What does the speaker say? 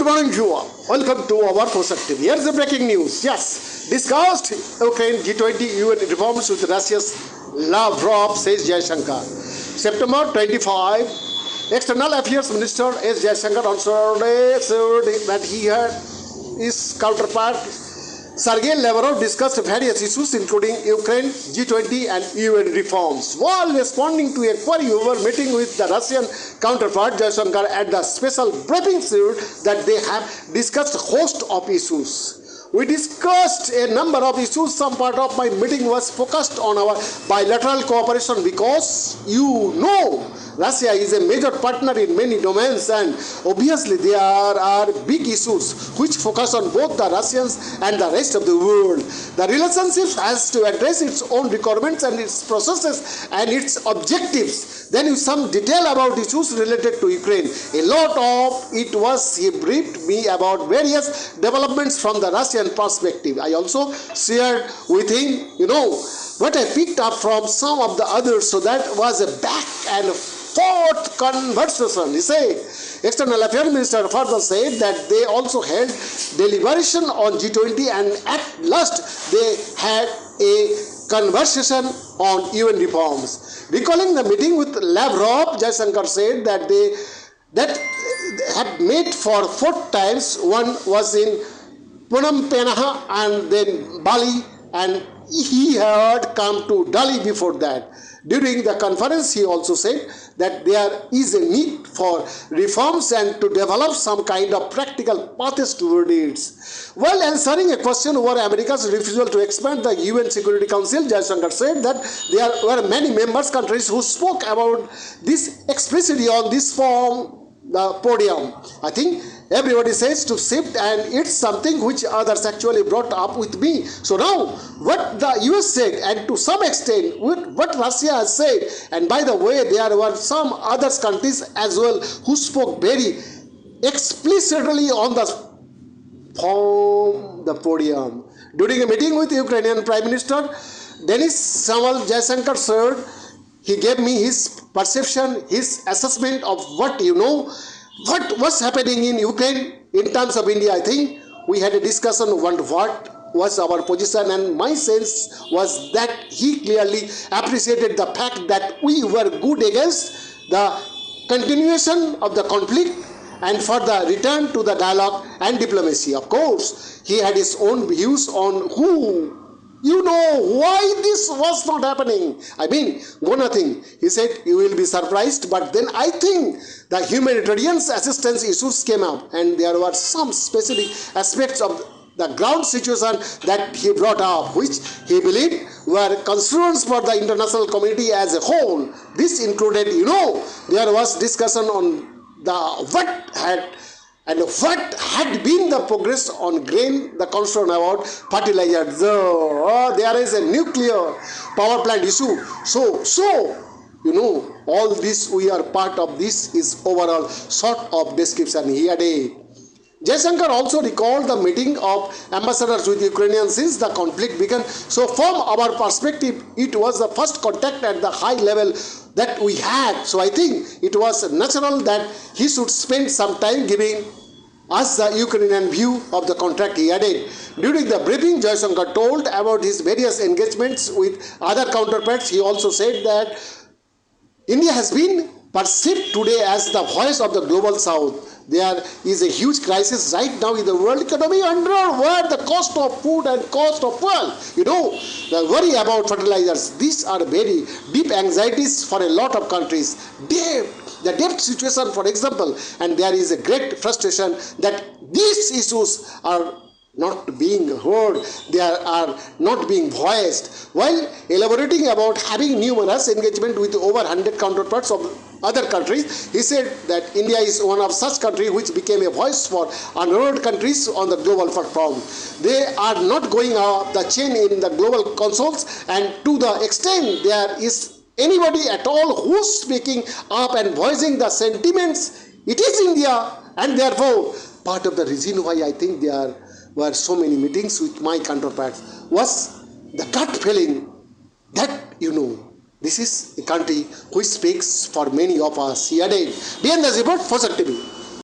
morning to all. Welcome to our perspective. Here's the breaking news. Yes, discussed Ukraine G20 UN reforms with Russia's Lavrov, says Jaishankar. September 25, External Affairs Minister S. Jaishankar on Saturday said that he had his counterpart Sergei Lavrov discussed various issues including Ukraine, G20 and UN reforms. While responding to a query over meeting with the Russian counterpart, Jaishankar at the special briefing said that they have discussed a host of issues. We discussed a number of issues. Some part of my meeting was focused on our bilateral cooperation because Russia is a major partner in many domains, and obviously there are big issues which focus on both the Russians and the rest of the world. The relationship has to address its own requirements and its processes and its objectives. Then with some detail about issues related to Ukraine. A lot of it was he briefed me about various developments from the Russian perspective. I also shared with him, what I picked up from some of the others. So that was a back and forth conversation. He said, External Affairs Minister further said that they also held deliberation on G20 and at last they had a conversation on UN reforms. Recalling the meeting with Lavrov, Jaishankar said that they had met for 4 times. One was in Phnom Penh and then Bali, and he had come to Delhi before that. During the conference, he also said that there is a need for reforms and to develop some kind of practical paths toward it. While answering a question over America's refusal to expand the UN Security Council, Jaishankar said that there were many members countries who spoke about this explicitly on this the podium. I think everybody says to shift, and it's something which others actually brought up with me. So now, what the US said, and to some extent what Russia has said, and by the way, there were some other countries as well who spoke very explicitly on the podium. During a meeting with Ukrainian Prime Minister Denis Jaishankar said, he gave me his perception, his assessment of what was happening in Ukraine in terms of India. I think we had a discussion on what was our position, and my sense was that he clearly appreciated the fact that we were good against the continuation of the conflict and for the return to the dialogue and diplomacy. Of course, he had his own views on why this was not happening. I mean, nothing. He said, you will be surprised, but then I think the humanitarian assistance issues came up, and there were some specific aspects of the ground situation that he brought up, which he believed were concerns for the international community as a whole. This included, there was discussion on what had been the progress on grain, the concern about fertilizer. There is a nuclear power plant issue. So, all this, we are part of this is overall sort of description he added. Jaishankar also recalled the meeting of ambassadors with Ukrainians since the conflict began. So from our perspective, it was the first contact at the high level that we had. So I think it was natural that he should spend some time giving us the Ukrainian view of the contract, he added. During the briefing, Jaishankar told about his various engagements with other counterparts. He also said that India has been perceived today as the voice of the global south. There is a huge crisis right now in the world economy where the cost of food and cost of fuel, the worry about fertilizers. These are very deep anxieties for a lot of countries. The debt situation, for example, and there is a great frustration that these issues are not being heard, they are not being voiced. While elaborating about having numerous engagement with over 100 counterparts of other countries, he said that India is one of such countries which became a voice for unheard countries on the global platform. They are not going up the chain in the global consoles, and to the extent there is anybody at all who's speaking up and voicing the sentiments, it is India, and therefore part of the reason why I think there were so many meetings with my counterparts was the gut feeling that, this is a country which speaks for many of us. He added, behind the report, for TV.